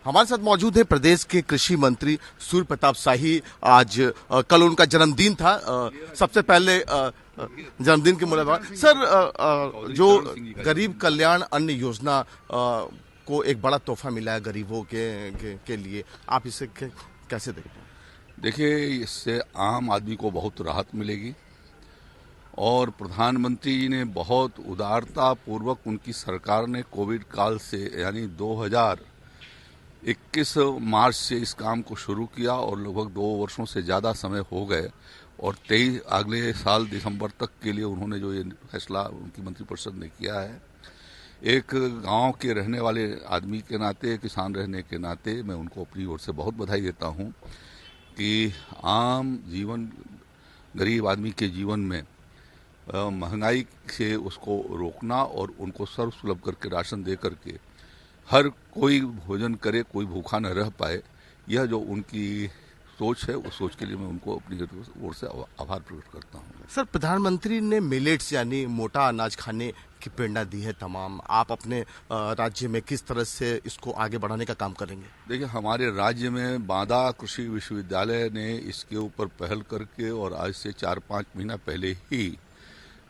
हमारे साथ मौजूद है प्रदेश के कृषि मंत्री सूर्य प्रताप शाही। आज कल उनका जन्मदिन था। सबसे पहले जन्मदिन की मुबारक। सर, जो गरीब कल्याण अन्न योजना को एक बड़ा तोहफा मिला है गरीबों के लिए, आप इसे कैसे देखते हैं? देखिए, इससे आम आदमी को बहुत राहत मिलेगी और प्रधानमंत्री जी ने बहुत उदारता पूर्वक उनकी सरकार ने कोविड काल से यानी 2021 मार्च से इस काम को शुरू किया और लगभग 2 वर्षों से ज़्यादा समय हो गए और 23 अगले साल दिसंबर तक के लिए उन्होंने जो ये फैसला उनकी मंत्रिपरिषद ने किया है, एक गांव के रहने वाले आदमी के नाते, किसान रहने के नाते मैं उनको अपनी ओर से बहुत बधाई देता हूं कि आम जीवन, गरीब आदमी के जीवन में महंगाई से उसको रोकना और उनको सर्वसुलभ करके राशन दे करके हर कोई भोजन करे, कोई भूखा न रह पाए, यह जो उनकी सोच है उस सोच के लिए मैं उनको अपनी ओर से आभार प्रकट करता हूँ। सर, प्रधानमंत्री ने मिलेट्स यानी मोटा अनाज खाने की प्रेरणा दी है तमाम। आप अपने राज्य में किस तरह से इसको आगे बढ़ाने का काम करेंगे? देखिए, हमारे राज्य में बांदा कृषि विश्वविद्यालय ने इसके ऊपर पहल करके और आज से 4-5 महीना पहले ही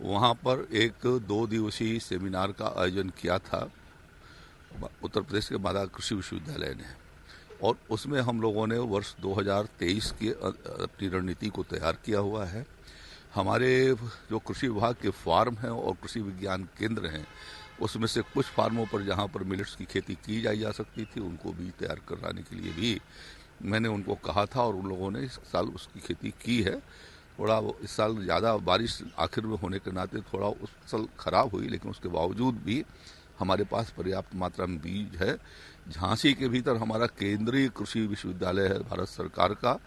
वहाँ पर एक 2 दिवसीय सेमिनार का आयोजन किया था उत्तर प्रदेश के बांदा कृषि विश्वविद्यालय ने, और उसमें हम लोगों ने वर्ष 2023 की अपनी रणनीति को तैयार किया हुआ है। हमारे जो कृषि विभाग के फार्म हैं और कृषि विज्ञान केंद्र हैं, उसमें से कुछ फार्मों पर जहां पर मिलेट्स की खेती की जा सकती थी, उनको बीज तैयार कराने के लिए भी मैंने उनको कहा था और उन लोगों ने इस साल उसकी खेती की है। थोड़ा इस साल ज़्यादा बारिश आखिर में होने के नाते थोड़ा उस साल खराब हुई, लेकिन उसके बावजूद भी हमारे पास पर्याप्त मात्रा में बीज है। झांसी के भीतर हमारा केंद्रीय कृषि विश्वविद्यालय है भारत सरकार का,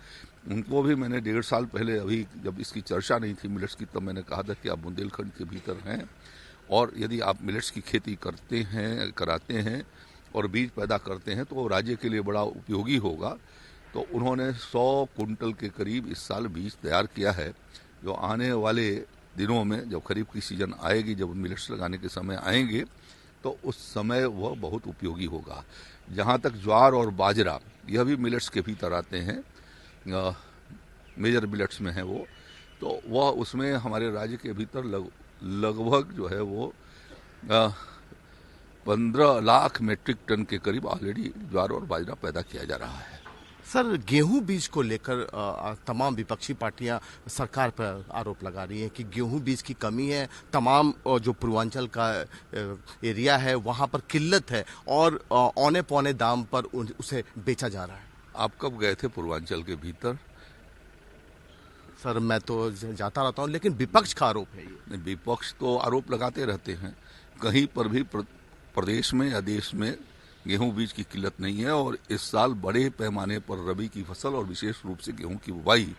उनको भी मैंने 1.5 साल पहले, अभी जब इसकी चर्चा नहीं थी मिलेट्स की, तब मैंने कहा था कि आप बुंदेलखंड के भीतर हैं और यदि आप मिलेट्स की खेती करते हैं, कराते हैं और बीज पैदा करते हैं तो राज्य के लिए बड़ा उपयोगी होगा। तो उन्होंने 100 कुंटल के करीब इस साल बीज तैयार किया है, जो आने वाले दिनों में जब खरीफ की सीजन आएगी, जब मिलेट्स लगाने के समय आएंगे तो उस समय वह बहुत उपयोगी होगा। जहाँ तक ज्वार और बाजरा, यह भी मिलेट्स के भीतर आते हैं, मेजर मिलेट्स में है वो, तो वह उसमें हमारे राज्य के भीतर लगभग जो है वो 15 लाख मेट्रिक टन के करीब ऑलरेडी ज्वार और बाजरा पैदा किया जा रहा है। सर, गेहूं बीज को लेकर तमाम विपक्षी पार्टियां सरकार पर आरोप लगा रही हैं कि गेहूं बीज की कमी है। तमाम जो पूर्वांचल का एरिया है वहां पर किल्लत है और औने पौने दाम पर उसे बेचा जा रहा है। आप कब गए थे पूर्वांचल के भीतर? सर, मैं तो जाता रहता हूं, लेकिन विपक्ष का आरोप है ये। विपक्ष तो आरोप लगाते रहते हैं, कहीं पर भी प्रदेश में या देश में गेहूं बीज की किल्लत नहीं है और इस साल बड़े पैमाने पर रबी की फसल और विशेष रूप से गेहूं की बुवाई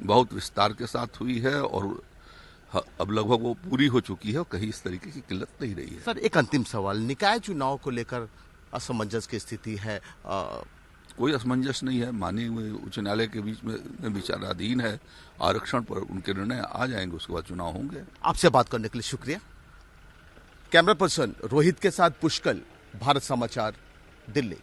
बहुत विस्तार के साथ हुई है और अब लगभग वो पूरी हो चुकी है और कहीं इस तरीके की किल्लत नहीं रही है। सर, एक अंतिम सवाल, निकाय चुनाव को लेकर असमंजस की स्थिति है। कोई असमंजस नहीं है, माननीय उच्च न्यायालय के बीच में विचाराधीन है, आरक्षण पर उनके निर्णय आ जाएंगे, उसके बाद चुनाव होंगे। आपसे बात करने के लिए शुक्रिया। कैमरा पर्सन रोहित के साथ पुष्कल, भारत समाचार, दिल्ली।